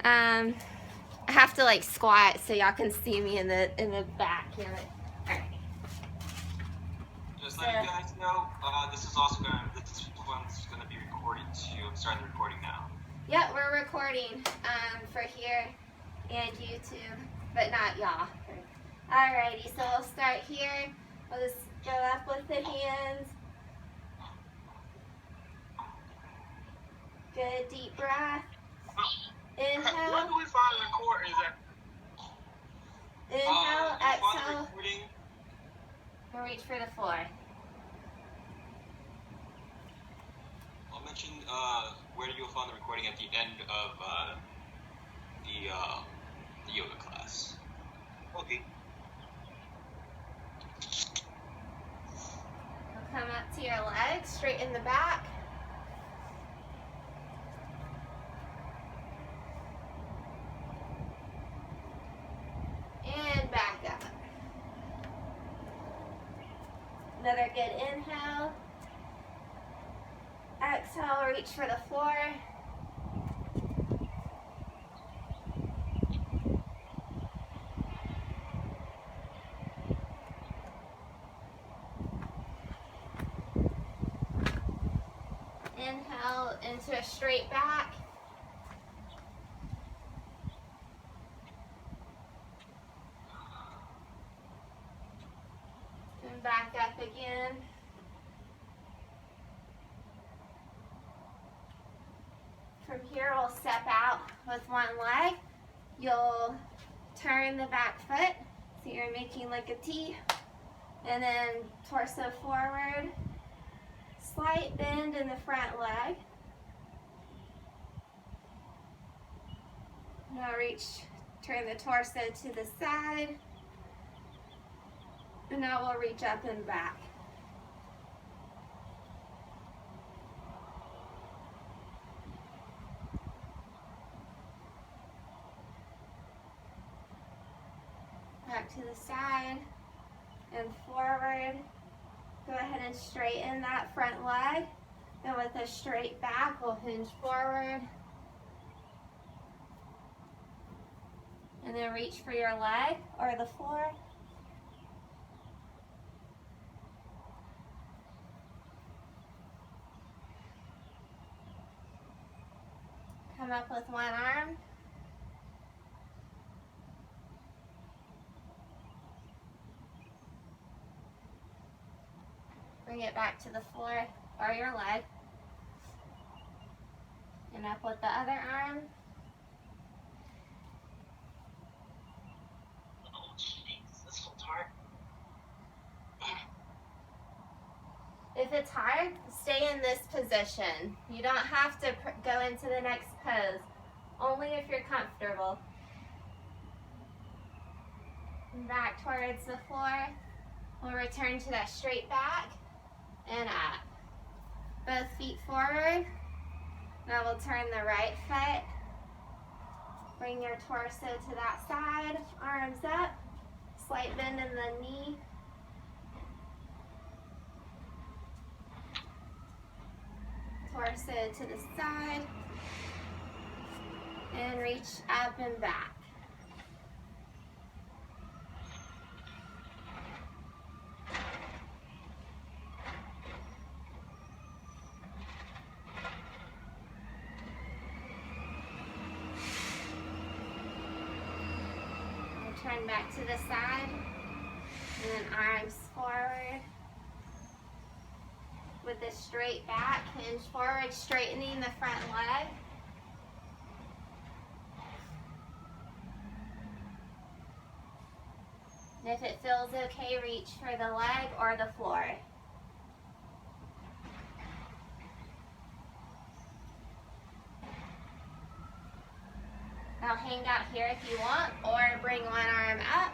I have to like squat so y'all can see me in the back here. All right. Just letting you guys know, this is one's gonna be recorded too. I'm starting the recording now. Yep, we're recording for here and YouTube, but not y'all. Alrighty, so we'll start here. We'll just go up with the hands. Good deep breath. Inhale. When do we find the record? Is that inhale, exhale, recording? and reach for the floor. I'll mention where you'll find the recording at the end of the yoga class. Okay. Come up to your legs, straighten the back. And back up. Another good inhale. Exhale, reach for the floor. Inhale into a straight back. And back up again. From here, we'll step out with one leg. You'll turn the back foot, so you're making like a T, and then torso forward. Slight bend in the front leg. Now turn the torso to the side. And now we'll reach up and back. Back to the side and forward. Go ahead and straighten that front leg. And with a straight back, we'll hinge forward. And then reach for your leg or the floor. Come up with one arm. Bring it back to the floor or your leg. And up with the other arm. Oh jeez, this one's hard. If it's hard, stay in this position. You don't have to go into the next pose, only if you're comfortable. And back towards the floor. We'll return to that straight back and up. Both feet forward. Now we'll turn the right foot. Bring your torso to that side, arms up. Slight bend in the knee. Torso to the side. And reach up and back. Turn back to the side, and then arms forward. With the straight back, hinge forward, straightening the front leg. And if it feels okay, reach for the leg or the floor. Now hang out here if you want, or bring one arm up.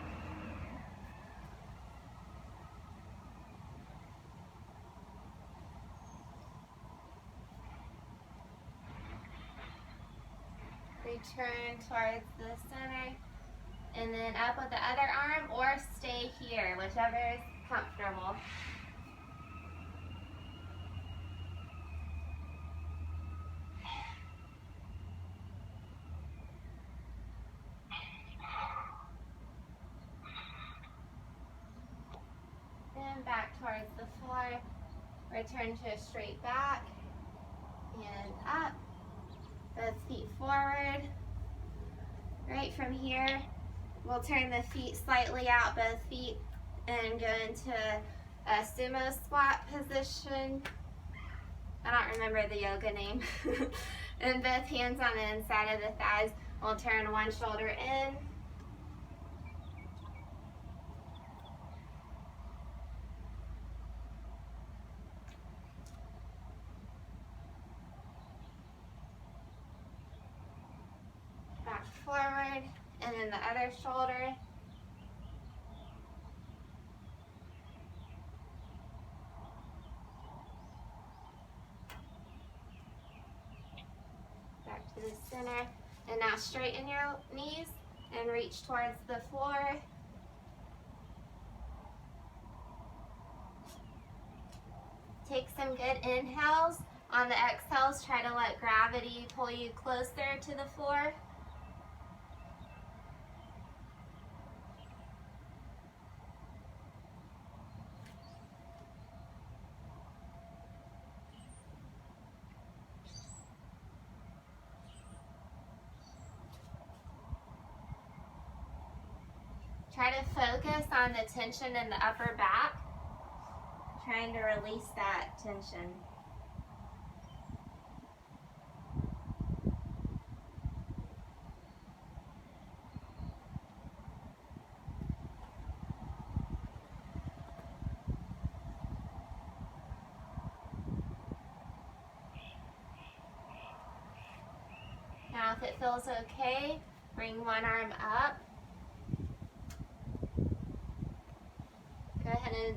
Return towards the center, and then up with the other arm, or stay here, whichever is comfortable. Return to a straight back and up. Both feet forward. Right from here, we'll turn the feet slightly out, both feet, and go into a sumo squat position. I don't remember the yoga name. And both hands on the inside of the thighs. We'll turn one shoulder in. Back forward, and then the other shoulder. Back to the center. And now straighten your knees and reach towards the floor. Take some good inhales. On the exhales, try to let gravity pull you closer to the floor. Try to focus on the tension in the upper back, trying to release that tension. Now, if it feels okay, bring one arm up. Go ahead and,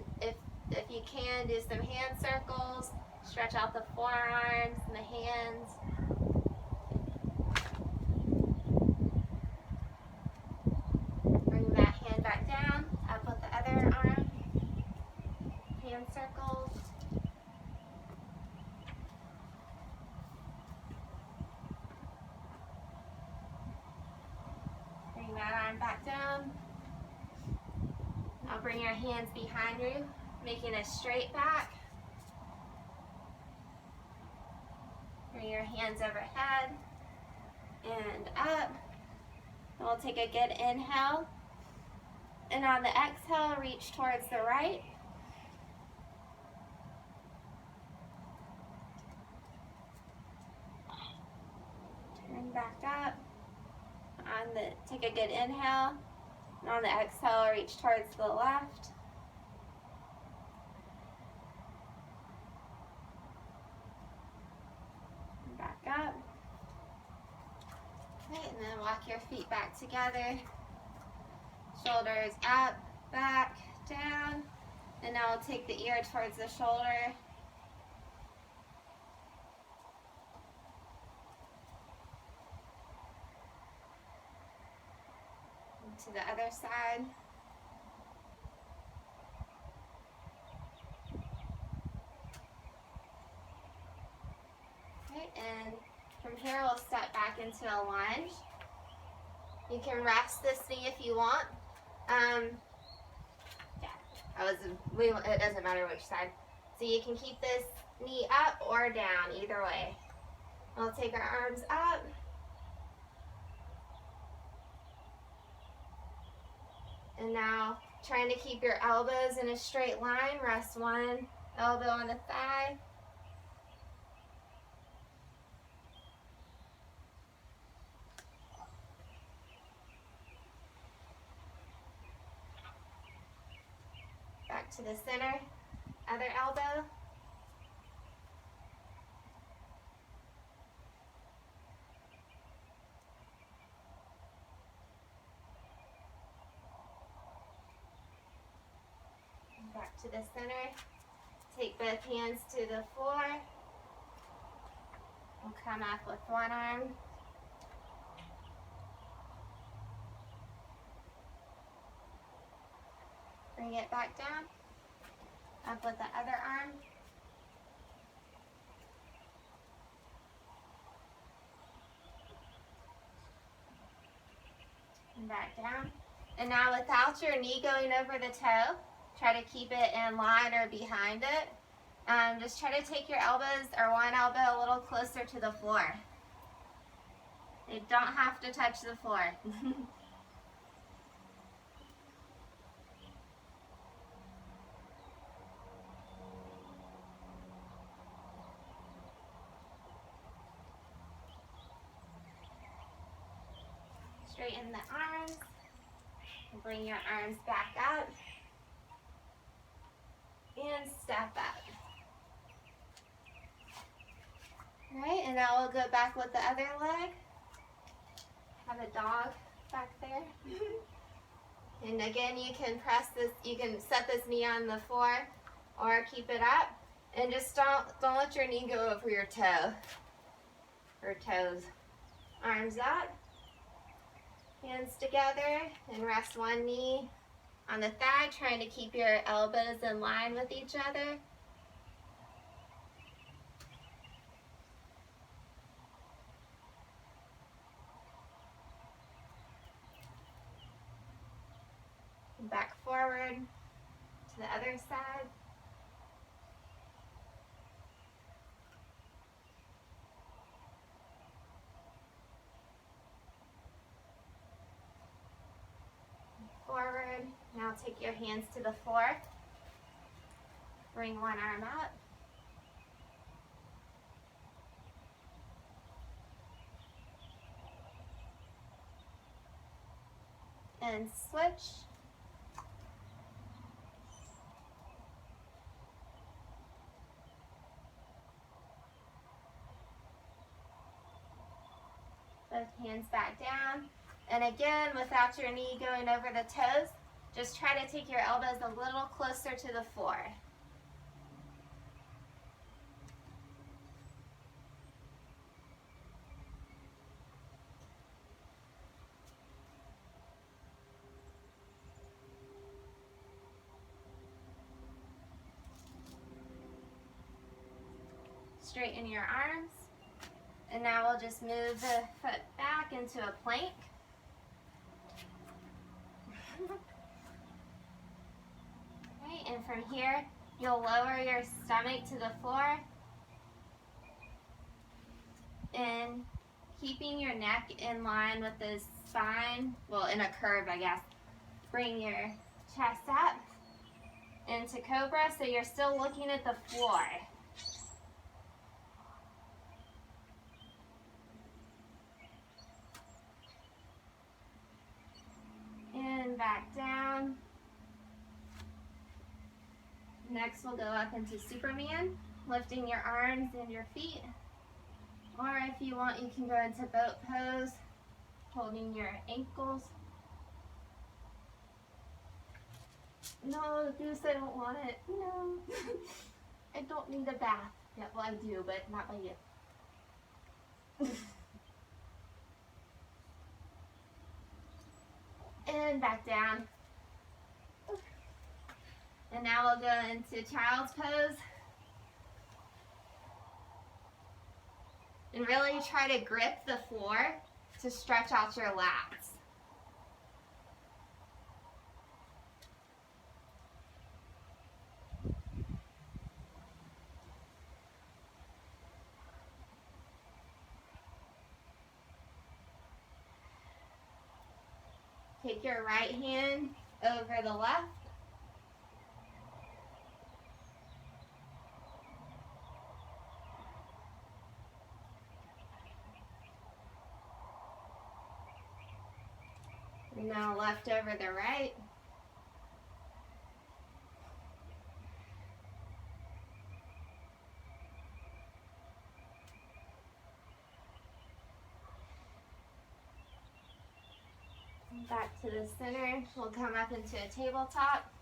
if you can, do some hand circles. Stretch out the forearms and the hands. Bring that hand back down. Up with the other arm. Hand circles. Bring that arm back down. Now bring your hands behind you, making a straight back. Bring your hands overhead and up. And we'll take a good inhale. And on the exhale, reach towards the right. Turn back up. Take a good inhale. And on the exhale, reach towards the left. And back up. Okay, and then walk your feet back together. Shoulders up, back, down. And now we'll take the ear towards the shoulder. To the other side. Okay, and from here we'll step back into a lunge. You can rest this knee if you want. It doesn't matter which side. So you can keep this knee up or down, either way. We'll take our arms up. And now, trying to keep your elbows in a straight line, rest one elbow on the thigh. Back to the center, other elbow. Back to the center. Take both hands to the floor. We'll come up with one arm. Bring it back down. Up with the other arm. And back down. And now without your knee going over the toe, try to keep it in line or behind it. Just try to take your elbows or one elbow a little closer to the floor. They don't have to touch the floor. Straighten the arms. Bring your arms back up. And step up. Alright, and now we'll go back with the other leg. Have a dog back there. And again, you can press this, you can set this knee on the floor or keep it up. And just don't let your knee go over your toe or toes. Arms up, hands together, and rest one knee on the thigh, trying to keep your elbows in line with each other. Back forward to the other side. Forward. Now take your hands to the floor. Bring one arm up. And switch. Both hands back down. And again, without your knee going over the toes, just try to take your elbows a little closer to the floor. Straighten your arms. And now we'll just move the foot back into a plank. Okay, and from here, you'll lower your stomach to the floor. And keeping your neck in line with the spine, well, in a curve, I guess. Bring your chest up into Cobra so you're still looking at the floor. And back down. Next we'll go up into Superman, lifting your arms and your feet. Or if you want, you can go into boat pose, holding your ankles. No, Goose, I don't want it. No. I don't need a bath. Yeah, well, I do, but not by you. And back down. And now we'll go into child's pose. And really try to grip the floor to stretch out your lats. Take your right hand over the left. And now left over the right. Back to the center. We'll come up into a tabletop.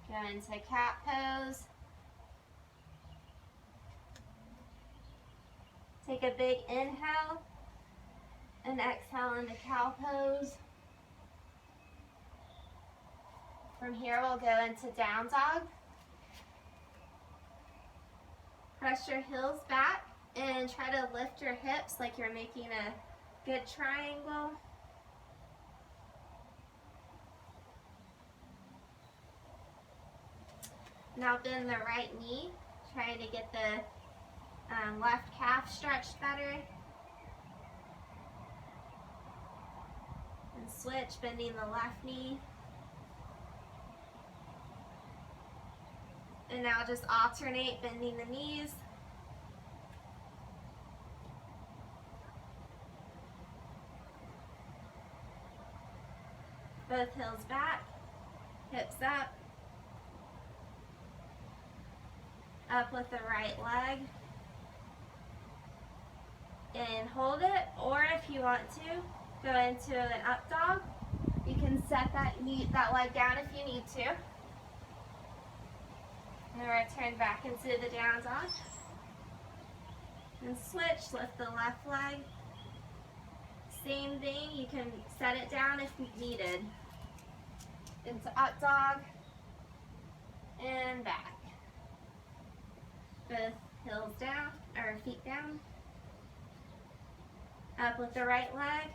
Go into cat pose. Take a big inhale and exhale into cow pose. From here we'll go into down dog. Press your heels back and try to lift your hips like you're making a good triangle. Now bend the right knee, trying to get the left calf stretched better. And switch, bending the left knee. And now just alternate, bending the knees. Both heels back, hips up. Up with the right leg. And hold it, or if you want to, go into an up dog. You can set that leg down if you need to. And return back into the down dog. And switch, lift the left leg. Same thing, you can set it down if needed. Into up dog. And back. Both heels down, or feet down. Up with the right leg.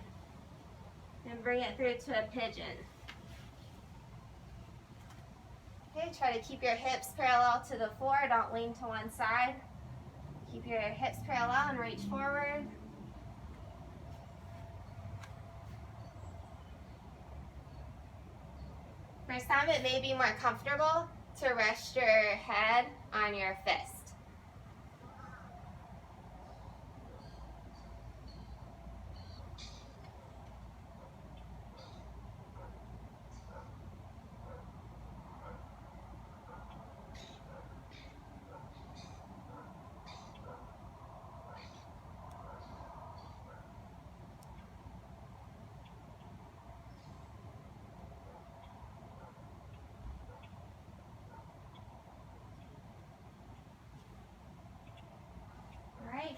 And bring it through to a pigeon. Okay, try to keep your hips parallel to the floor. Don't lean to one side. Keep your hips parallel and reach forward. For some, it may be more comfortable to rest your head on your fist.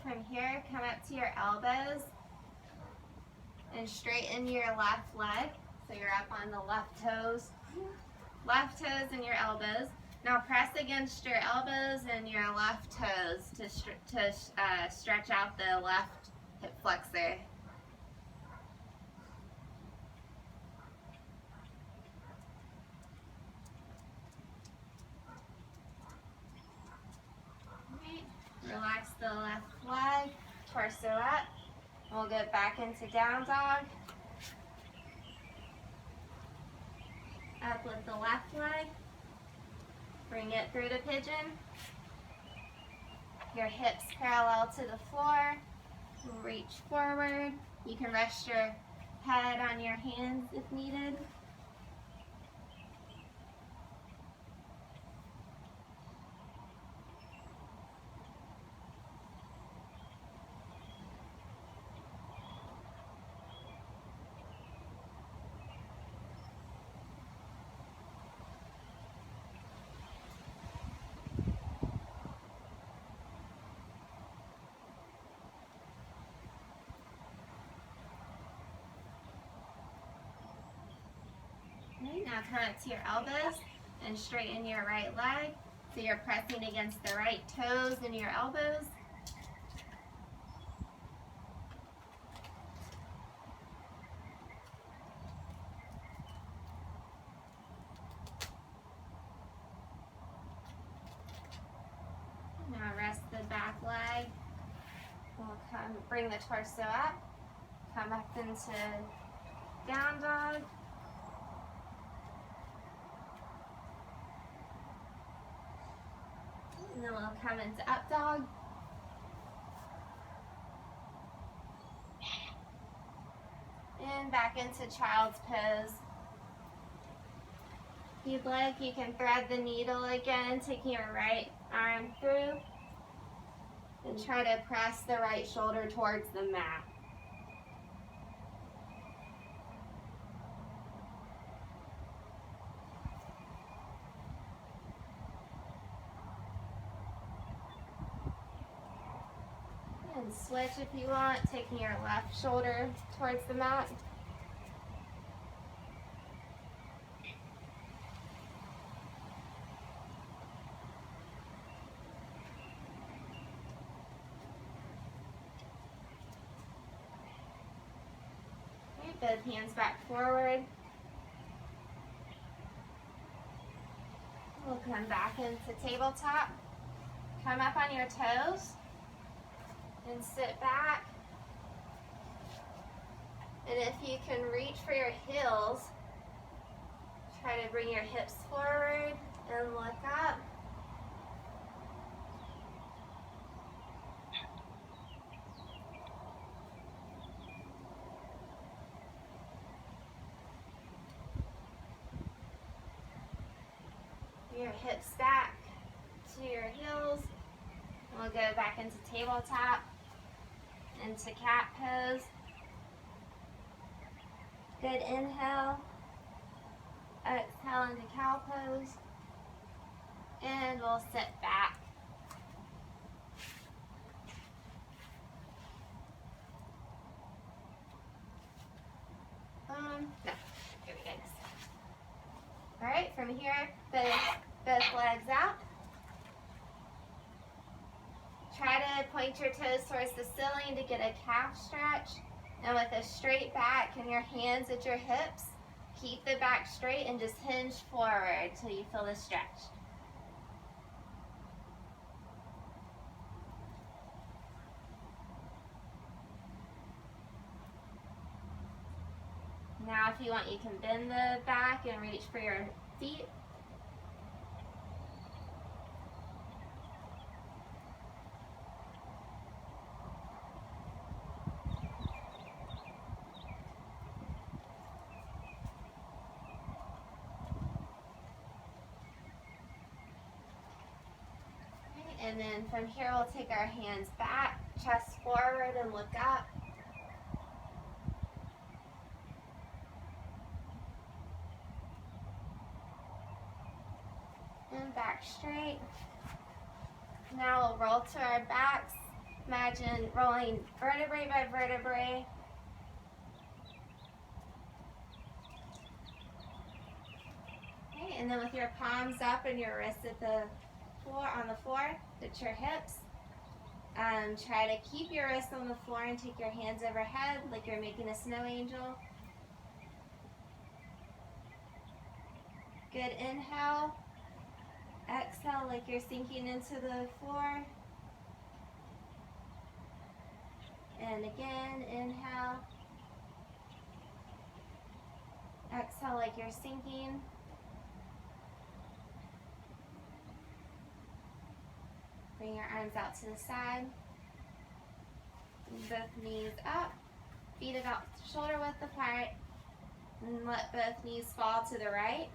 From here, come up to your elbows and straighten your left leg. So you're up on the left toes and your elbows. Now press against your elbows and your left toes to stretch out the left hip flexor. Relax the left leg, torso up. We'll get back into down dog. Up with the left leg. Bring it through to pigeon. Your hips parallel to the floor. Reach forward. You can rest your head on your hands if needed. Now come up to your elbows and straighten your right leg. So you're pressing against the right toes and your elbows. Now rest the back leg. We'll bring the torso up. Come back into down dog. And then we'll come into up dog. And back into child's pose. If you'd like, you can thread the needle again, taking your right arm through. And try to press the right shoulder towards the mat. And switch if you want, taking your left shoulder towards the mat. Okay, both hands back forward. We'll come back into tabletop. Come up on your toes and sit back. And if you can reach for your heels, try to bring your hips forward and look up. Your hips back to your heels. We'll go back into tabletop, into cat pose. Good inhale. Exhale into cow pose. And we'll sit back. No, here we go. All right, from here, both legs out. Try to point your toes towards the ceiling to get a calf stretch. And with a straight back and your hands at your hips, keep the back straight and just hinge forward till you feel the stretch. Now if you want, you can bend the back and reach for your feet. And then from here, we'll take our hands back, chest forward, and look up. And back straight. Now we'll roll to our backs. Imagine rolling vertebrae by vertebrae. Okay, and then with your palms up and your wrists at the floor, on the floor, at your hips. Try to keep your wrists on the floor and take your hands overhead like you're making a snow angel. Good inhale. Exhale like you're sinking into the floor. And again, inhale. Exhale like you're sinking. Bring your arms out to the side. Both knees up. Feet about shoulder width apart. And let both knees fall to the right.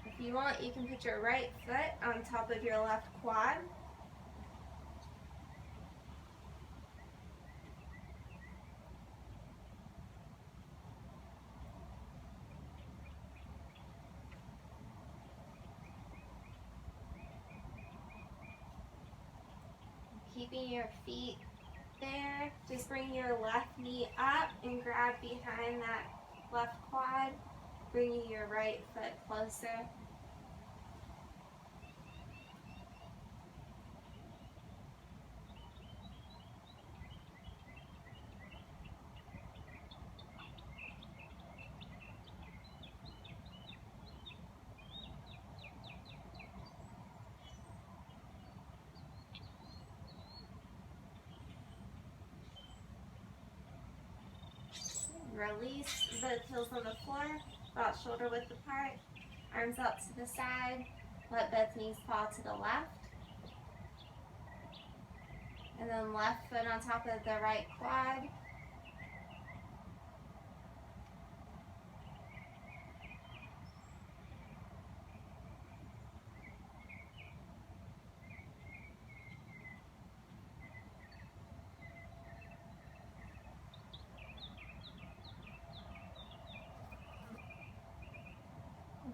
If you want, you can put your right foot on top of your left quad. Keeping your feet there, just bring your left knee up and grab behind that left quad, bringing your right foot closer. Release both heels on the floor, about shoulder width apart, arms out to the side, let both knees fall to the left. And then left foot on top of the right quad.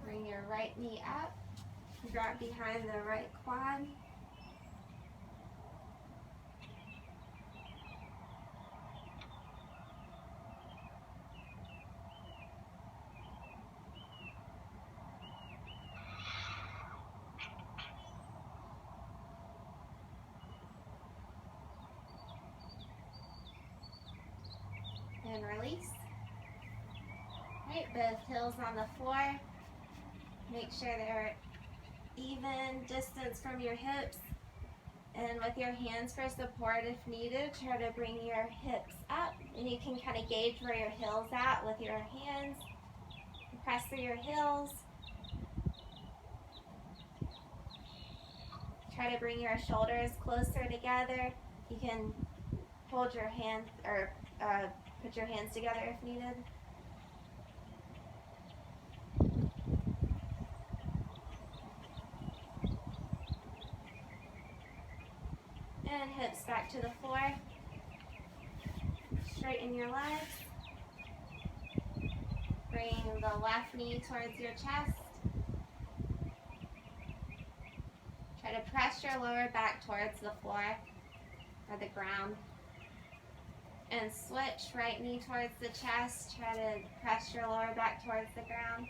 Bring your right knee up, grab behind the right quad. And release. Right, both heels on the floor. Make sure they're even distance from your hips. And with your hands for support if needed, try to bring your hips up. And you can kind of gauge where your heel's at with your hands. Press through your heels. Try to bring your shoulders closer together. You can hold your hands or put your hands together if needed. And hips back to the floor. Straighten your legs. Bring the left knee towards your chest. Try to press your lower back towards the floor or the ground. And switch, right knee towards the chest. Try to press your lower back towards the ground.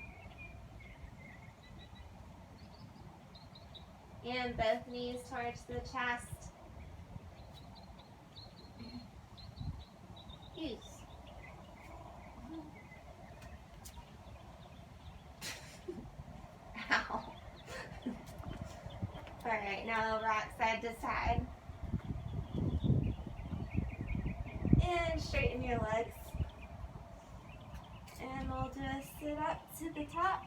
And both knees towards the chest. Use. Ow. Alright, now rock side to side. And straighten your legs. And we'll do a sit up to the top.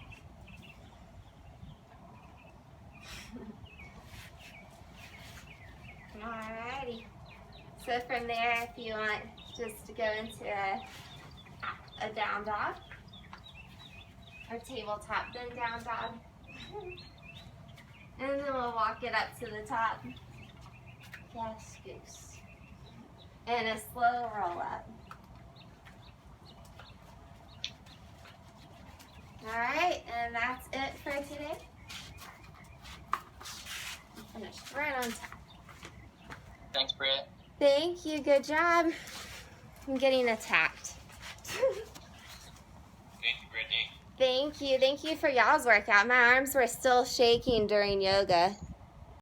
Alrighty. So from there, if you want just to go into a down dog or tabletop, then down dog. And then we'll walk it up to the top. Yes, goose. And a slow roll up. Alright, and that's it for today. Finished right on time. Thanks, Britt. Thank you, good job. I'm getting attacked. Thank you, Brittany. Thank you for y'all's workout. My arms were still shaking during yoga.